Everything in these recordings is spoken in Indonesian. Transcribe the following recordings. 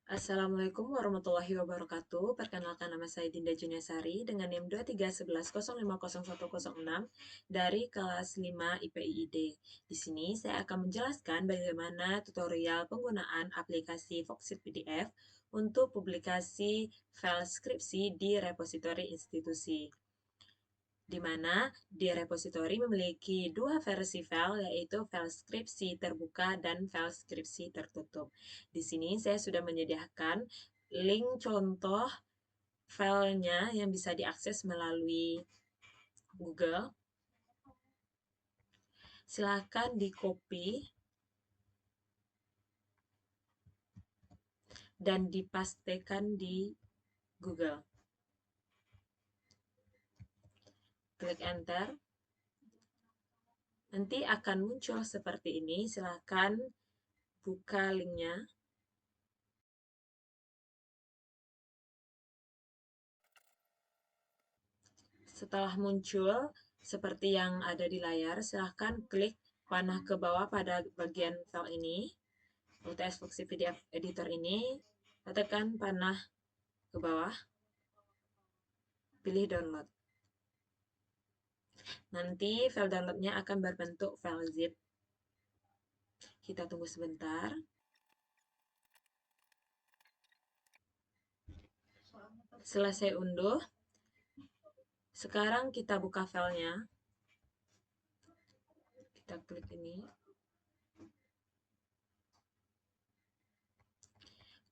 Assalamualaikum warahmatullahi wabarakatuh. Perkenalkan nama saya Dinda Juniasari dengan NIM 2311050106 dari kelas 5 IPIID. Di sini saya akan menjelaskan bagaimana tutorial penggunaan aplikasi Foxit PDF untuk publikasi file skripsi di repositori institusi, di mana di repositori memiliki dua versi file, yaitu file skripsi terbuka dan file skripsi tertutup. Di sini saya sudah menyediakan link contoh filenya yang bisa diakses melalui Google. Silakan di-copy dan dipastekan di Google. Klik enter. Nanti akan muncul seperti ini. Silakan buka linknya. Setelah muncul seperti yang ada di layar, silahkan klik panah ke bawah pada bagian file ini, UTS Foxit PDF Editor ini, tekan panah ke bawah, pilih download. Nanti file downloadnya akan berbentuk file zip. Kita tunggu sebentar. Selesai unduh, sekarang kita buka filenya. Kita klik ini.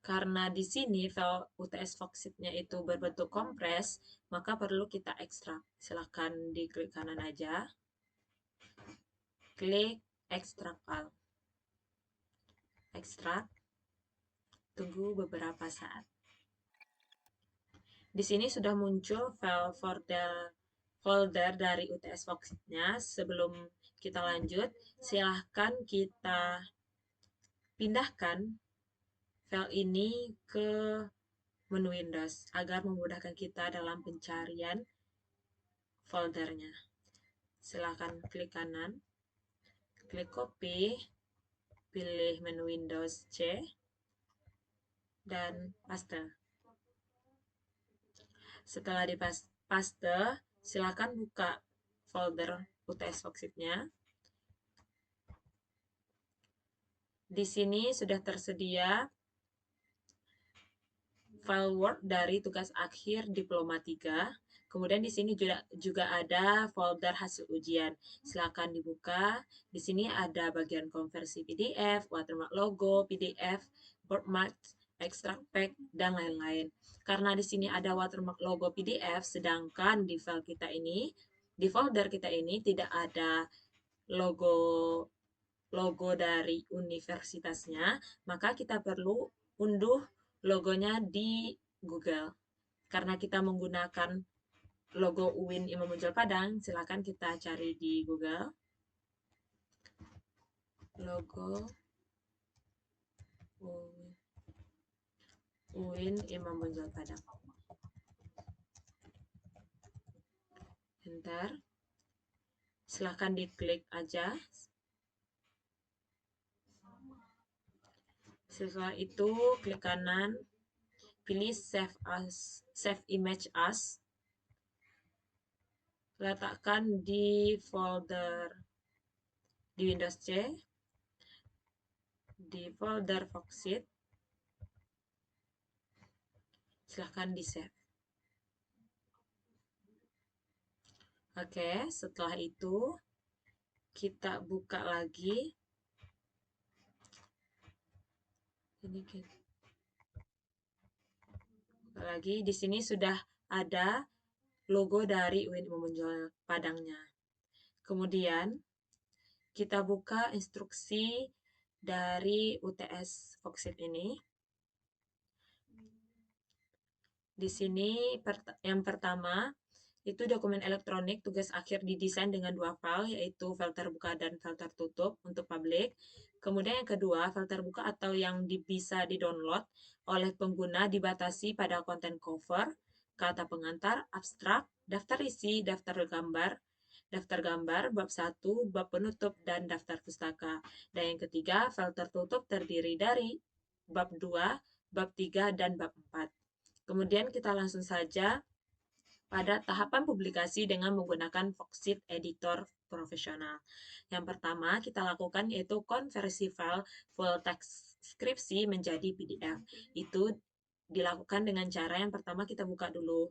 Karena di sini file UTS Foxit-nya itu berbentuk kompres, maka perlu kita ekstrak. Silakan diklik kanan aja. Klik ekstrak file. Ekstrak. Tunggu beberapa saat. Di sini sudah muncul file folder dari UTS Foxit-nya. Sebelum kita lanjut, silahkan kita pindahkan file ini ke menu Windows agar memudahkan kita dalam pencarian foldernya. Silahkan klik kanan, klik copy, pilih menu Windows C, dan paste. Setelah dipaste, silakan buka folder UTS Foxit-nya. Di sini sudah tersedia file Word dari tugas akhir Diploma 3. Kemudian di sini juga ada folder hasil ujian. Silakan dibuka. Di sini ada bagian konversi PDF, watermark logo, PDF, bookmark, extract pack, dan lain-lain. Karena di sini ada watermark logo PDF, sedangkan di file kita ini, di folder kita ini tidak ada logo dari universitasnya, maka kita perlu unduh logonya di Google. Karena kita menggunakan logo UIN Imam Bonjol Padang, silakan kita cari di Google. Logo UIN Imam Bonjol Padang. Enter. Silakan diklik aja. Setelah itu klik kanan, pilih save image as, letakkan di folder di Windows C, di folder Foxit, silahkan di save. Oke, setelah itu kita buka lagi. Ini buka lagi. Di sini sudah ada logo dari UIN Imam Bonjol Padangnya. Kemudian kita buka instruksi dari UTS Foxit ini. Di sini yang pertama itu dokumen elektronik tugas akhir didesain dengan dua file, yaitu file terbuka dan file tertutup untuk publik. Kemudian yang kedua, file terbuka atau yang bisa di-download oleh pengguna dibatasi pada konten cover, kata pengantar, abstrak, daftar isi, daftar gambar, bab 1, bab penutup, dan daftar pustaka. Dan yang ketiga, file tertutup terdiri dari bab 2, bab 3, dan bab 4. Kemudian kita langsung saja pada tahapan publikasi dengan menggunakan Foxit Editor profesional. Yang pertama kita lakukan yaitu konversi file full text skripsi menjadi PDF. Itu dilakukan dengan cara yang pertama kita buka dulu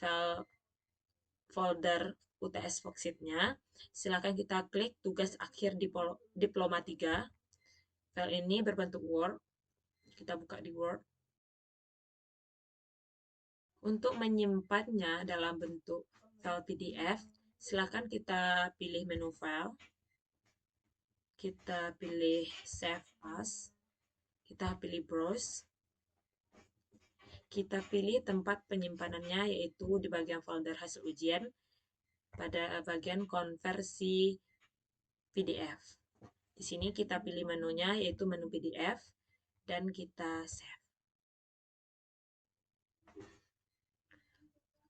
file folder UTS Foxit-nya. Silakan kita klik tugas akhir Diploma 3. File ini berbentuk Word. Kita buka di Word. Untuk menyimpannya dalam bentuk file PDF, silakan kita pilih menu file. Kita pilih Save As. Kita pilih Browse. Kita pilih tempat penyimpanannya yaitu di bagian folder hasil ujian pada bagian konversi PDF. Di sini kita pilih menunya yaitu menu PDF dan kita save.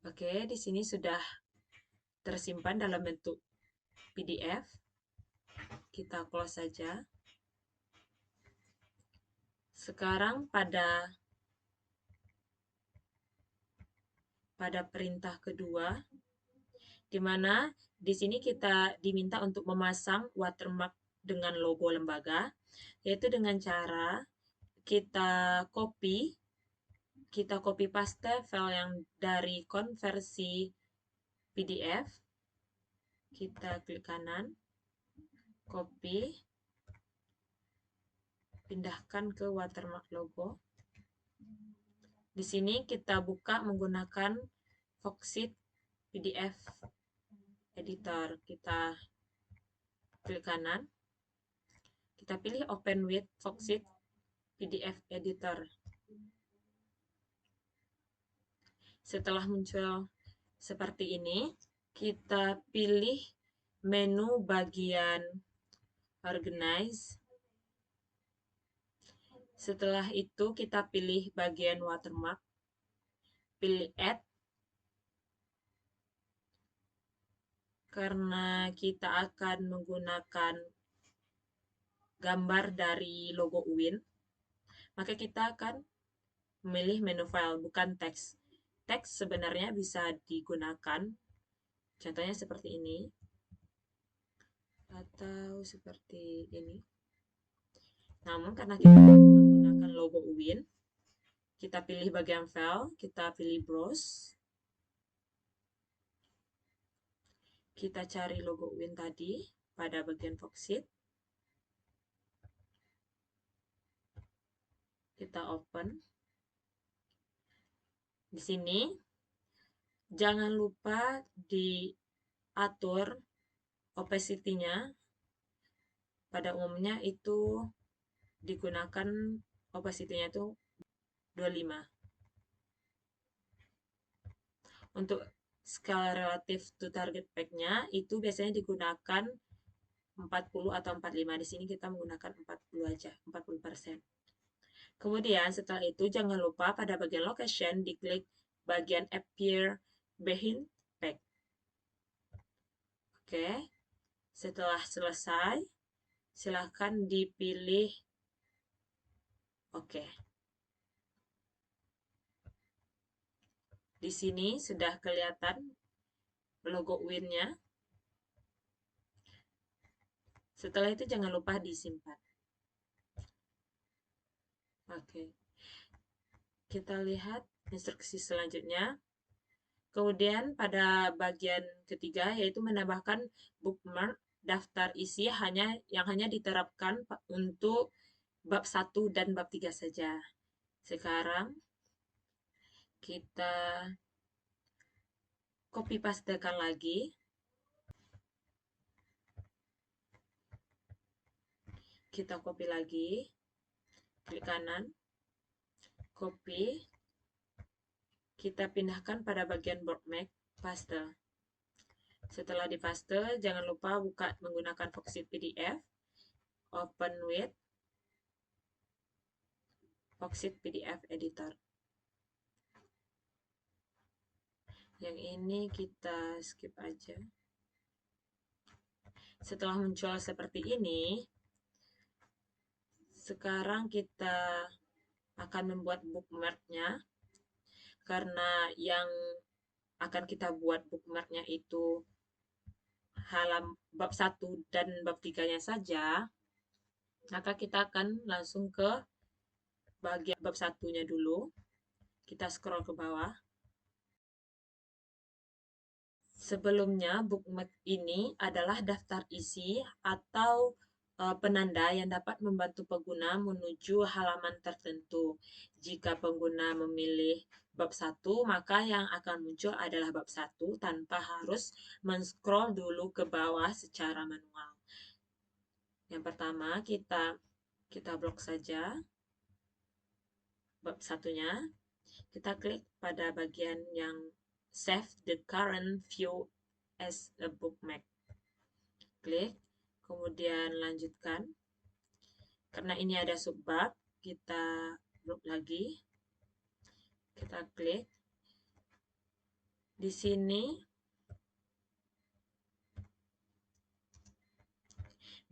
Oke, di sini sudah tersimpan dalam bentuk PDF. Kita close saja. Sekarang pada perintah kedua, di mana di sini kita diminta untuk memasang watermark dengan logo lembaga, yaitu dengan cara kita copy paste file yang dari konversi PDF. Kita klik kanan, copy, pindahkan ke watermark logo. Di sini kita buka menggunakan Foxit PDF Editor. Kita klik kanan, kita pilih Open with Foxit PDF Editor. Setelah muncul seperti ini, kita pilih menu bagian Organize. Setelah itu kita pilih bagian watermark, pilih Add. Karena kita akan menggunakan gambar dari logo UIN, maka kita akan memilih menu file, bukan teks. Teks sebenarnya bisa digunakan, contohnya seperti ini, atau seperti ini. Namun karena kita menggunakan logo UIN, kita pilih bagian file, kita pilih browse, kita cari logo UIN tadi pada bagian Foxit, kita open. Di sini jangan lupa diatur opacity-nya. Pada umumnya itu digunakan opacity-nya itu 25. Untuk skala relatif to target pack-nya itu biasanya digunakan 40 atau 45. Di sini kita menggunakan 40 aja, 40%. Kemudian setelah itu jangan lupa pada bagian location diklik bagian appear behind pack. Oke. Setelah selesai, silakan dipilih oke. Di sini sudah kelihatan logo UIN-nya. Setelah itu jangan lupa disimpan. Oke. Kita lihat instruksi selanjutnya. Kemudian pada bagian ketiga yaitu menambahkan bookmark daftar isi yang hanya diterapkan untuk bab 1 dan bab 3 saja. Sekarang kita copy pastekan lagi. Kita copy lagi. Klik kanan. Copy. Kita pindahkan pada bagian bookmark, paste. Setelah dipaste, jangan lupa buka menggunakan Foxit PDF. Open with Foxit PDF Editor. Yang ini kita skip aja. Setelah muncul seperti ini, sekarang kita akan membuat bookmarknya, karena yang akan kita buat bookmarknya itu bab 1 dan bab 3-nya saja, maka kita akan langsung ke bagian bab 1-nya dulu. Kita scroll ke bawah. Sebelumnya, bookmark ini adalah daftar isi atau penanda yang dapat membantu pengguna menuju halaman tertentu. Jika pengguna memilih bab 1, maka yang akan muncul adalah bab 1 tanpa harus men-scroll dulu ke bawah secara manual. Yang pertama, kita blok saja bab 1-nya. Kita klik pada bagian yang Save the current view as a bookmark. Klik, kemudian lanjutkan. Karena ini ada subbab, kita blok lagi. Kita klik. Di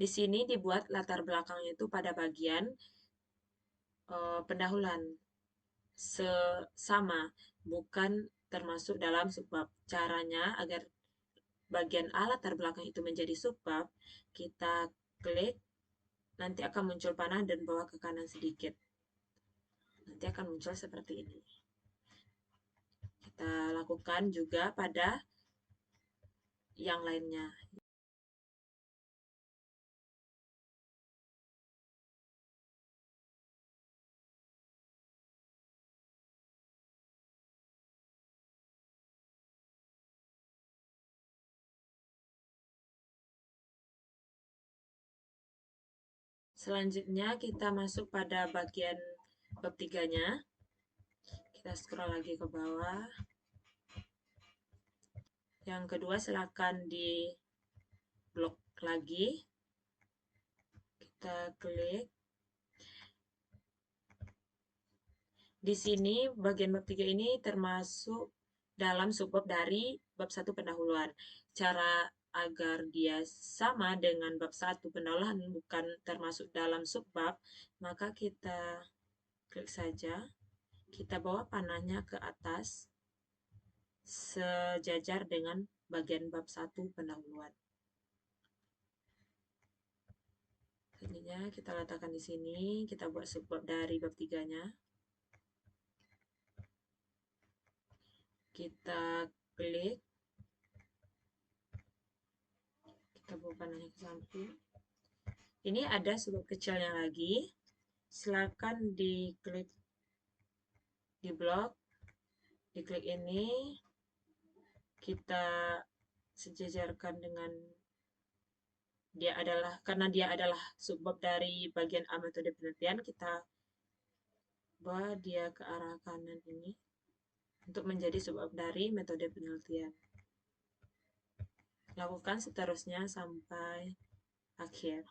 sini dibuat latar belakangnya itu pada bagian pendahuluan. Sama, bukan termasuk dalam subbab. Caranya agar bagian A latar belakang itu menjadi subbab, kita klik, nanti akan muncul panah dan bawa ke kanan sedikit. Nanti akan muncul seperti ini. Kita lakukan juga pada yang lainnya. Selanjutnya kita masuk pada bagian bab 3-nya. Kita scroll lagi ke bawah. Yang kedua silakan di blok lagi. Kita klik. Di sini bagian bab 3 ini termasuk dalam subbab dari bab 1 pendahuluan. Cara agar dia sama dengan bab 1 pendahuluan bukan termasuk dalam subbab, maka kita klik saja. Kita bawa panahnya ke atas sejajar dengan bagian bab 1 pendahuluan. Selanjutnya kita letakkan di sini, kita buat subbab dari bab 3-nya. Kita klik. Kita bawa panahnya ke samping. Ini ada subbab kecilnya lagi. Silakan diklik di blok, diklik ini, kita sejajarkan dengan karena dia adalah subbab dari bagian A metode penelitian, kita bawa dia ke arah kanan ini untuk menjadi subbab dari metode penelitian. Lakukan seterusnya sampai akhir.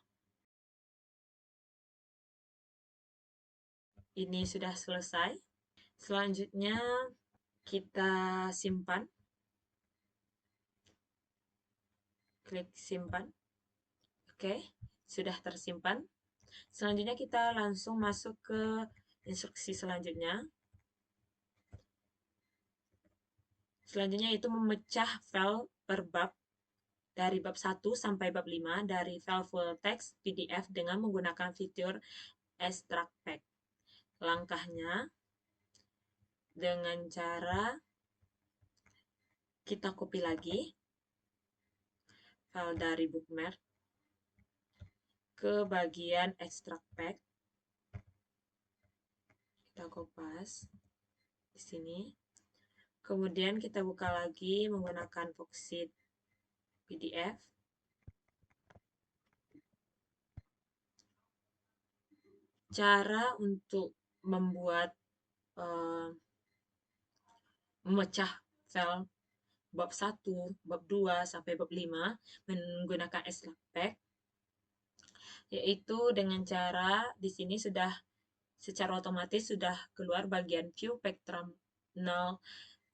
Ini sudah selesai. Selanjutnya kita simpan. Klik simpan. Oke, sudah tersimpan. Selanjutnya kita langsung masuk ke instruksi selanjutnya. Selanjutnya itu memecah file per bab dari bab 1 sampai bab 5 dari file full text PDF dengan menggunakan fitur Extract Pack. Langkahnya dengan cara kita copy lagi file dari bookmark ke bagian Extract Pack. Kita kopas di sini. Kemudian kita buka lagi menggunakan Foxit PDF. Cara untuk membuat memecah file bab 1, bab 2, sampai bab 5 menggunakan Extract Pack, yaitu dengan cara di sini sudah secara otomatis sudah keluar bagian View Spectrum Null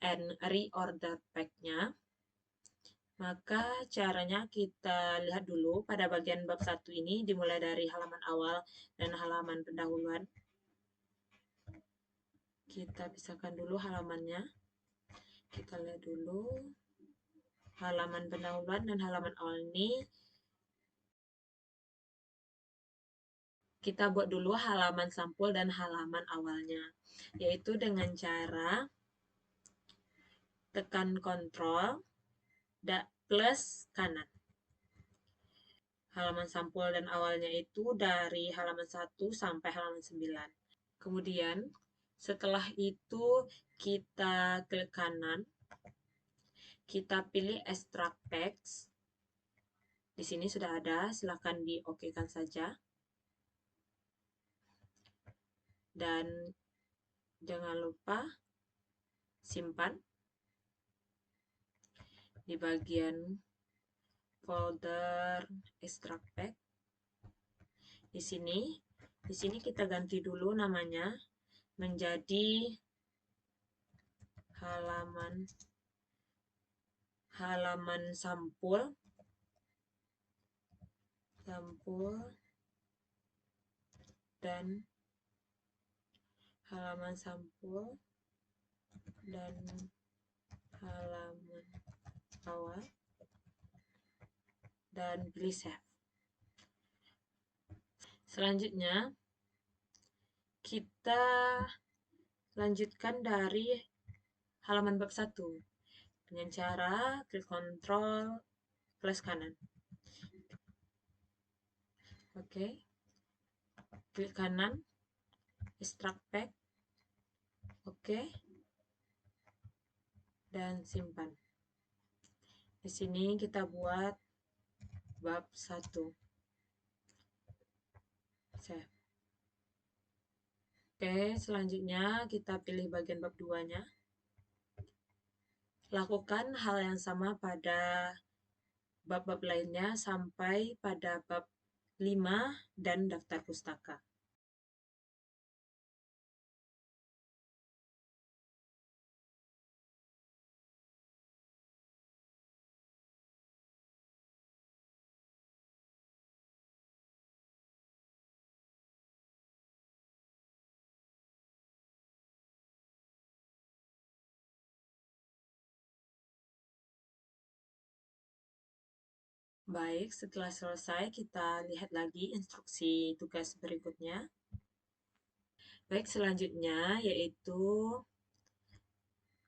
and Reorder Pack-nya. Maka caranya kita lihat dulu pada bagian bab 1 ini dimulai dari halaman awal dan halaman pendahuluan. Kita pisahkan dulu halamannya. Kita lihat dulu halaman pendahuluan dan halaman awal ini. Kita buat dulu halaman sampul dan halaman awalnya, yaitu dengan cara tekan kontrol plus kanan. Halaman sampul dan awalnya itu dari halaman 1 sampai halaman 9. Kemudian setelah itu kita klik kanan, kita pilih extract text. Di sini sudah ada, silakan di-okekan saja. Dan jangan lupa simpan di bagian folder extract text. Di sini kita ganti dulu namanya menjadi halaman sampul dan halaman sampul dan halaman awal dan pilih save. Selanjutnya kita lanjutkan dari halaman bab 1 dengan cara klik kontrol plus kanan. Oke. Klik kanan, extract text. Oke. Dan simpan. Di sini kita buat bab 1. Save. Oke, selanjutnya kita pilih bagian bab 2-nya. Lakukan hal yang sama pada bab-bab lainnya sampai pada bab 5 dan daftar pustaka. Baik, setelah selesai kita lihat lagi instruksi tugas berikutnya. Baik, selanjutnya yaitu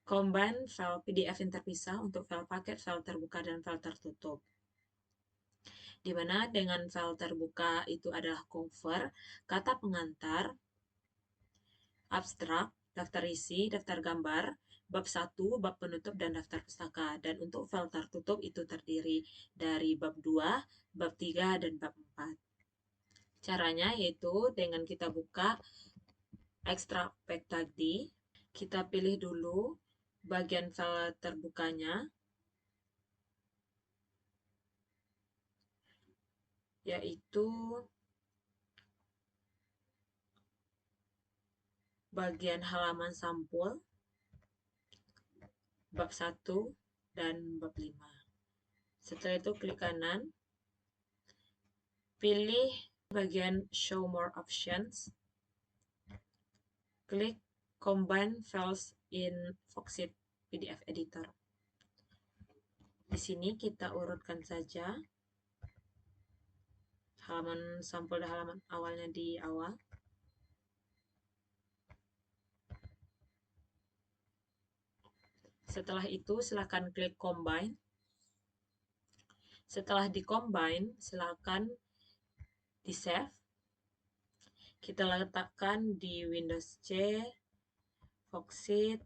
combine file PDF yang terpisah untuk file paket, file terbuka, dan file tertutup. Di mana dengan file terbuka itu adalah cover, kata pengantar, abstrak, daftar isi, daftar gambar, bab 1, bab penutup, dan daftar pustaka. Dan untuk file tertutup itu terdiri dari bab 2, bab 3, dan bab 4. Caranya yaitu dengan kita buka extract text tadi, kita pilih dulu bagian file terbukanya, yaitu bagian halaman sampul, bab 1, dan bab 5. Setelah itu klik kanan, pilih bagian show more options, klik combine files in Foxit PDF editor. Di sini kita urutkan saja halaman sampul dan halaman awalnya di awal. Setelah itu silakan klik combine. Setelah di-combine, silakan di-save. Kita letakkan di Windows C, Foxit,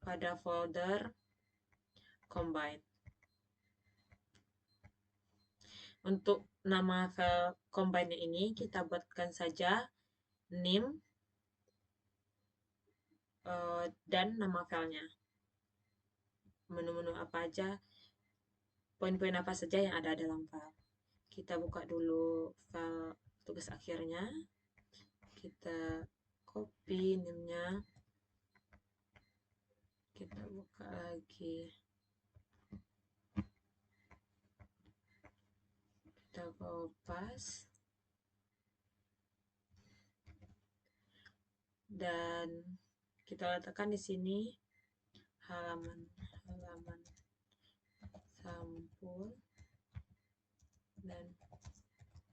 pada folder combine. Untuk nama file combine ini kita buatkan saja name dan nama filenya. Menu-menu apa aja, poin-poin apa saja yang ada dalam file. Kita buka dulu file tugas akhirnya. Kita copy name-nya. Kita buka lagi. Kita kopas. dan kita letakkan di sini halaman sampul dan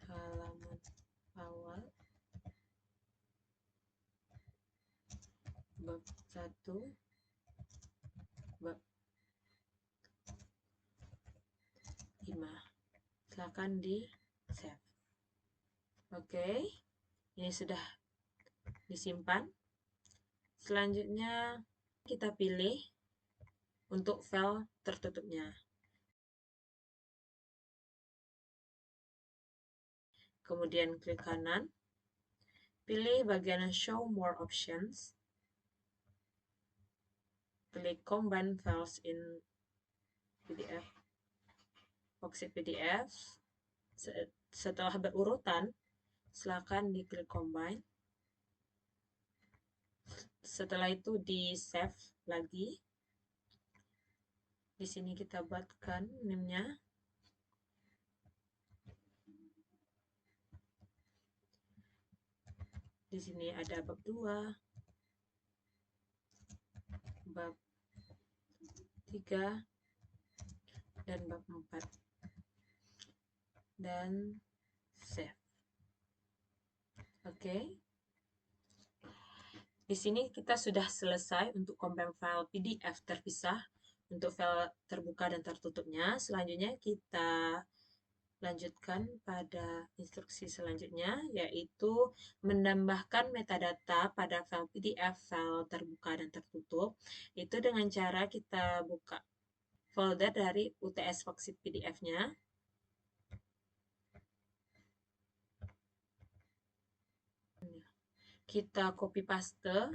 halaman awal bab 1, bab 5. Silakan di save. Oke, ini sudah disimpan. Selanjutnya kita pilih untuk file tertutupnya. Kemudian klik kanan, pilih bagian show more options, klik combine files in PDF, Foxit PDF. Setelah berurutan, silakan diklik combine. Setelah itu di save lagi. Di sini kita buatkan name-nya. Di sini ada bab 2, bab 3, dan bab 4. Dan save. Oke. Di sini kita sudah selesai untuk combine file PDF terpisah untuk file terbuka dan tertutupnya. Selanjutnya kita lanjutkan pada instruksi selanjutnya, yaitu menambahkan metadata pada file PDF, file terbuka dan tertutup. Itu dengan cara kita buka folder dari UTS Foxit PDF-nya. Kita copy paste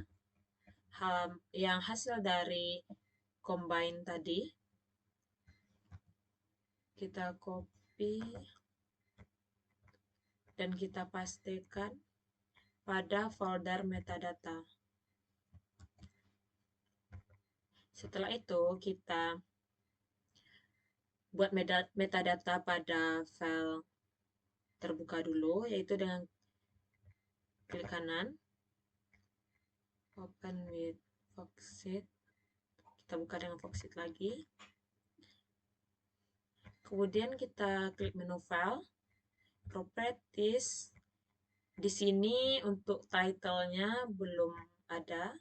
yang hasil dari combine tadi. Kita copy dan kita pastekan pada folder metadata. Setelah itu kita buat metadata pada file terbuka dulu, yaitu dengan klik kanan, open with Foxit. Kita buka dengan Foxit lagi. Kemudian kita klik menu file, properties. Di sini untuk title-nya belum ada.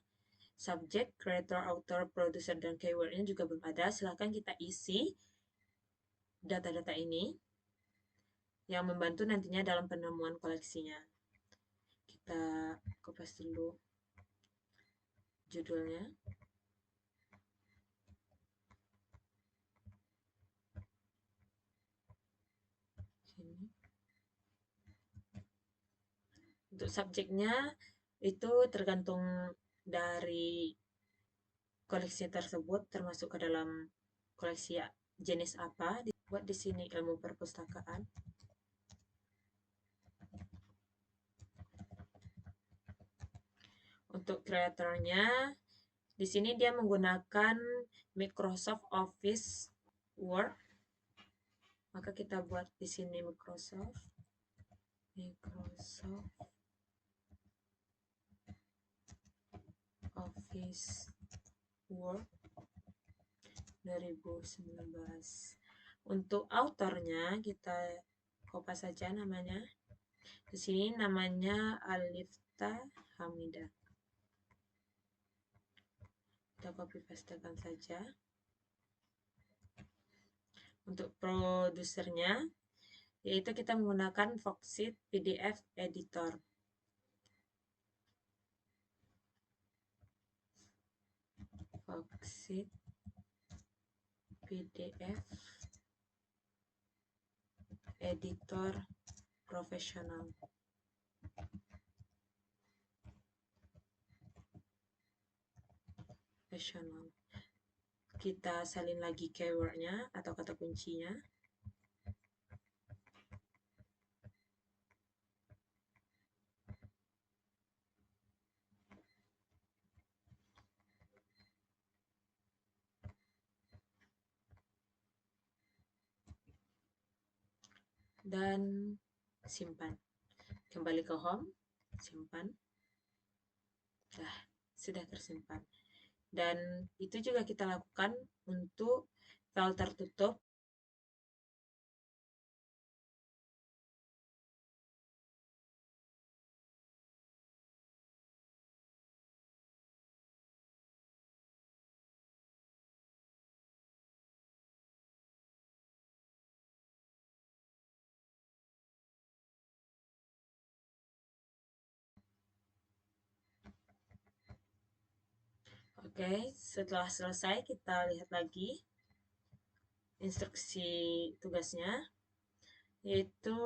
Subject, creator, author, producer, dan keyword-nya juga belum ada. Silahkan kita isi data-data ini yang membantu nantinya dalam penemuan koleksinya. Kita kopas dulu judulnya. Sini. Untuk subjeknya itu tergantung dari koleksi tersebut, termasuk ke dalam koleksi jenis apa. Dibuat di sini ilmu perpustakaan. Untuk kreatornya, di sini dia menggunakan Microsoft Office Word. Maka kita buat di sini Microsoft Office Word 2019. Untuk autornya kita kopas saja namanya. Di sini namanya Alifta Hamidah. Kita copy pastekan saja. Untuk produsernya, yaitu kita menggunakan Foxit PDF Editor. Foxit PDF Editor Profesional. Kita salin lagi keywordnya atau kata kuncinya. Dan simpan. Kembali ke home, simpan. Nah, sudah tersimpan. Dan itu juga kita lakukan untuk file tertutup. Oke, setelah selesai kita lihat lagi instruksi tugasnya, yaitu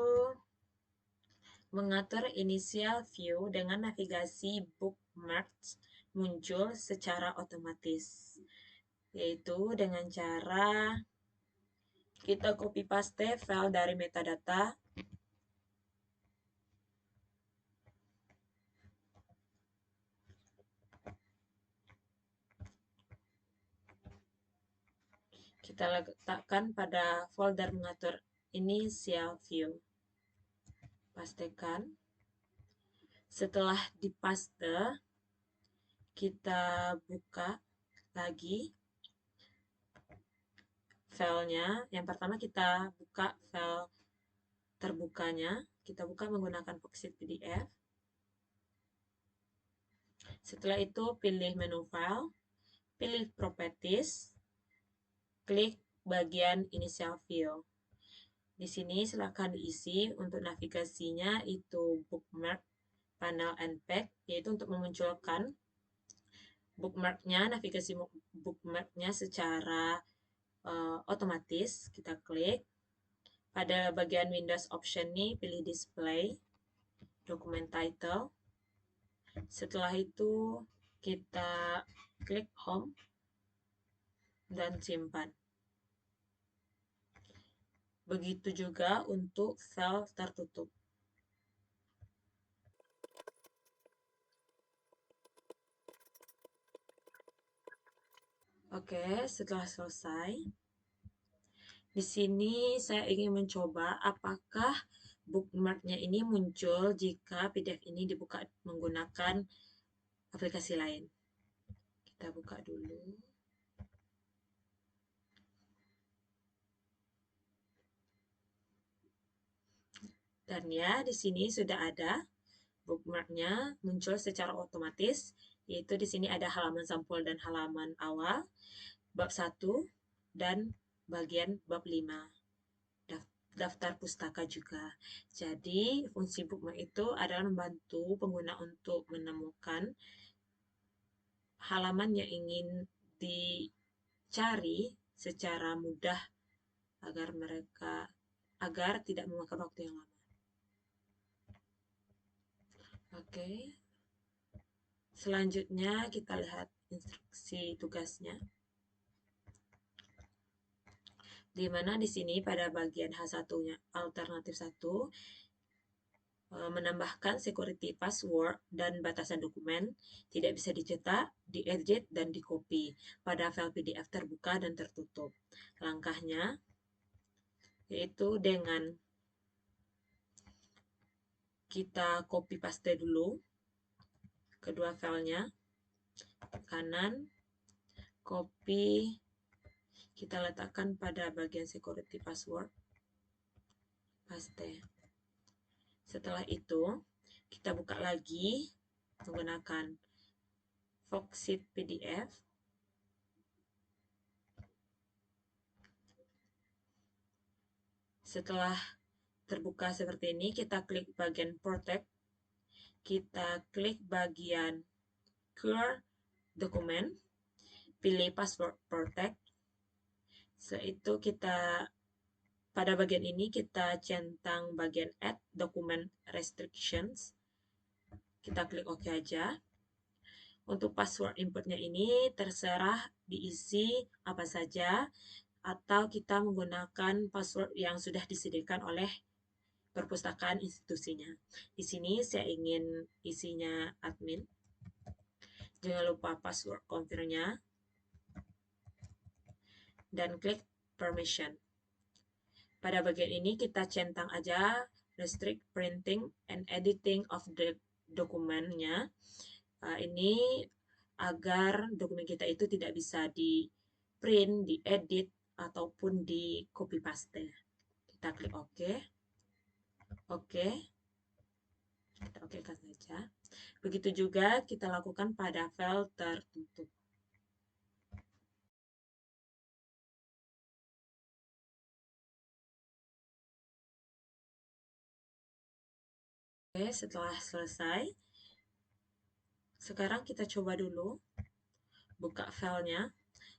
mengatur initial view dengan navigasi bookmarks muncul secara otomatis, yaitu dengan cara kita copy paste file dari metadata. Kita letakkan pada folder mengatur initial view. Pastekan. Setelah dipaste, kita buka lagi filenya. Yang pertama kita buka file terbukanya. Kita buka menggunakan Foxit PDF. Setelah itu pilih menu file, pilih properties, klik bagian initial view. Di sini silakan diisi untuk navigasinya itu bookmark, panel, and pack, yaitu untuk memunculkan bookmarknya, navigasi bookmarknya secara otomatis. Kita klik. Pada bagian Windows option ini pilih display, dokumen title. Setelah itu kita klik home dan simpan. Begitu juga untuk file tertutup. Oke, setelah selesai, di sini saya ingin mencoba apakah bookmarknya ini muncul jika PDF ini dibuka menggunakan aplikasi lain. Kita buka dulu. Dan ya, di sini sudah ada bookmarknya muncul secara otomatis, yaitu di sini ada halaman sampul dan halaman awal, bab 1, dan bagian bab 5. Daftar pustaka juga. Jadi, fungsi bookmark itu adalah membantu pengguna untuk menemukan halaman yang ingin dicari secara mudah agar tidak memakan waktu yang lama. Oke. Selanjutnya kita lihat instruksi tugasnya. Di mana di sini pada bagian H1-nya alternatif 1 menambahkan security password dan batasan dokumen tidak bisa dicetak, diedit, dan dikopi pada file PDF terbuka dan tertutup. Langkahnya yaitu dengan kita copy paste dulu kedua filenya, kanan, copy, kita letakkan pada bagian security password, paste. Setelah itu, kita buka lagi menggunakan Foxit PDF. Setelah terbuka seperti ini, kita klik bagian Protect. Kita klik bagian Clear Dokumen. Pilih Password Protect. Setelah itu pada bagian ini kita centang bagian Add Document Restrictions. Kita klik OK aja. Untuk password inputnya ini terserah diisi apa saja, atau kita menggunakan password yang sudah disediakan oleh perpustakaan institusinya. Di sini saya ingin isinya admin. Jangan lupa password confirm-nya dan klik permission. Pada bagian ini kita centang aja restrict printing and editing of the dokumennya. Ini agar dokumen kita itu tidak bisa di print, diedit, ataupun di copy paste. Kita klik OK. Oke, kita okekan saja. Begitu juga kita lakukan pada file tertutup. Oke, setelah selesai, sekarang kita coba dulu buka filenya.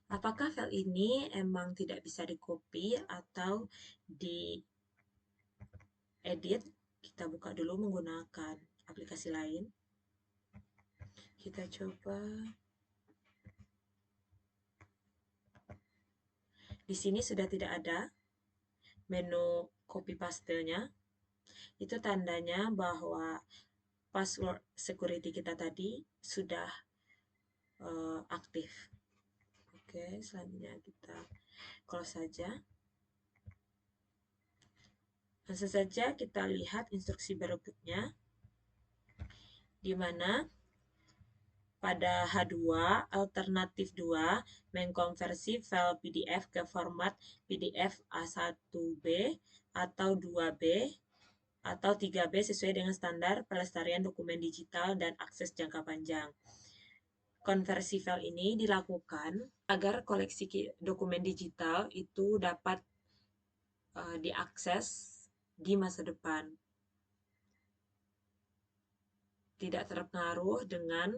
Apakah file ini emang tidak bisa di-copy atau di-edit? Kita buka dulu menggunakan aplikasi lain. Kita coba. Di sini sudah tidak ada menu copy paste-nya. Itu tandanya bahwa password security kita tadi sudah aktif. Oke, selanjutnya kita close saja. Langsung saja kita lihat instruksi berikutnya, di mana pada H2, alternatif 2, mengkonversi file PDF ke format PDF A1B atau 2B atau 3B sesuai dengan standar pelestarian dokumen digital dan akses jangka panjang. Konversi file ini dilakukan agar koleksi dokumen digital itu dapat diakses di masa depan. Tidak terpengaruh dengan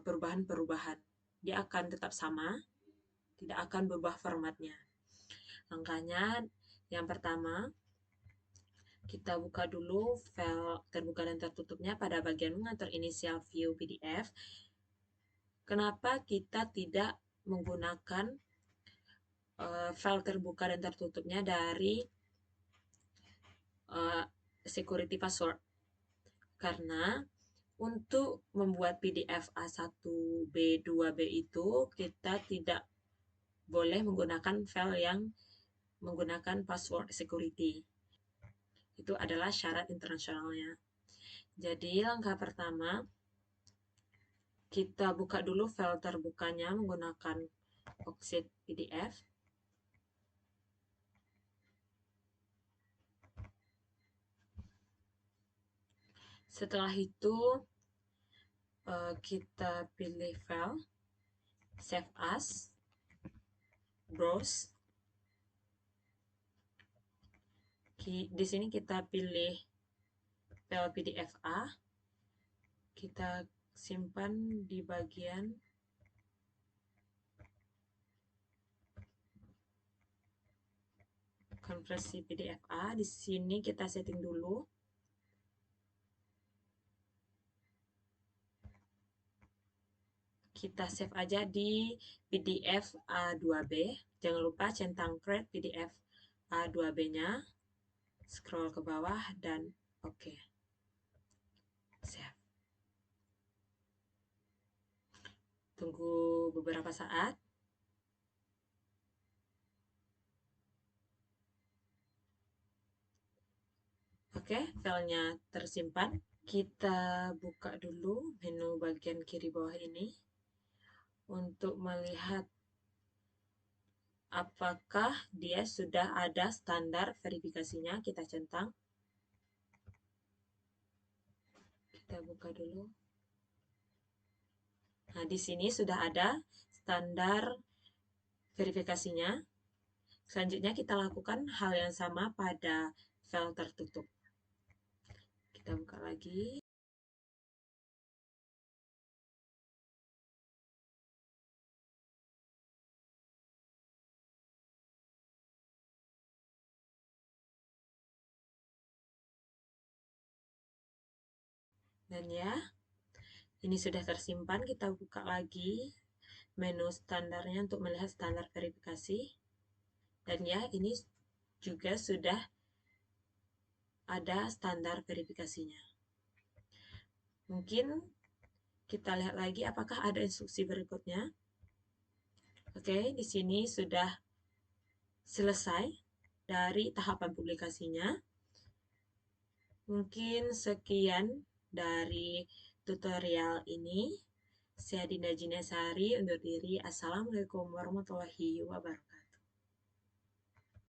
perubahan-perubahan. Dia akan tetap sama, tidak akan berubah formatnya. Langkahnya yang pertama, kita buka dulu file terbuka dan tertutupnya pada bagian mengatur inisial view PDF. Kenapa kita tidak menggunakan file terbuka dan tertutupnya dari security password? Karena untuk membuat PDF A1B, 2B itu kita tidak boleh menggunakan file yang menggunakan password security. Itu adalah syarat internasionalnya. Jadi langkah pertama, kita buka dulu file terbukanya menggunakan Oxid PDF. Setelah itu kita pilih file, Save As, Browse. Di sini kita pilih file PDF A. Kita simpan di bagian konversi PDF A. Di sini kita setting dulu. Kita save aja di PDF A2B. Jangan lupa centang create PDF A2B-nya. Scroll ke bawah dan oke. Save. Tunggu beberapa saat. Oke, filenya tersimpan. Kita buka dulu menu bagian kiri bawah ini untuk melihat apakah dia sudah ada standar verifikasinya. Kita centang. Kita buka dulu. Nah, di sini sudah ada standar verifikasinya. Selanjutnya kita lakukan hal yang sama pada file tertutup. Kita buka lagi. Dan ya, ini sudah tersimpan. Kita buka lagi menu standarnya untuk melihat standar verifikasi. Dan ya, ini juga sudah ada standar verifikasinya. Mungkin kita lihat lagi apakah ada instruksi berikutnya. Oke, di sini sudah selesai dari tahapan publikasinya. Mungkin sekian dari tutorial ini. Saya Dinda Jinasari undur diri. Assalamualaikum warahmatullahi wabarakatuh.